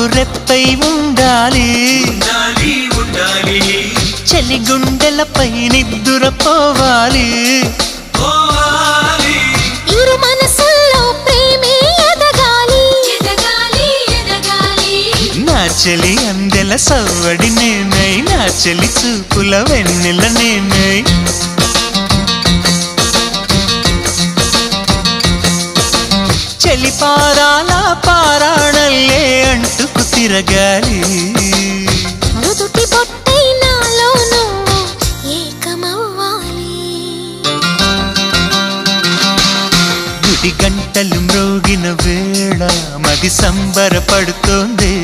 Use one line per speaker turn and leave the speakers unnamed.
నాకు రెప్పై ఉండాలి చలి గుండెలపై నిద్దురపోవాలి
ఇరు మనసుల్లో ప్రేమే ఎదగాలి
నా చెలి అందెల సవ్వడి నేనై నా చెలి చూపుల వెన్నెల నేనై చెలి పారాల పారాణల్లే అంటుకు తిరగాలి
నుదుటి బొట్టై నాలో నువ్వు ఏకమవ్వాలి
గుడి గంటలు మ్రోగిన వేళ మది సంబరపడుతోంది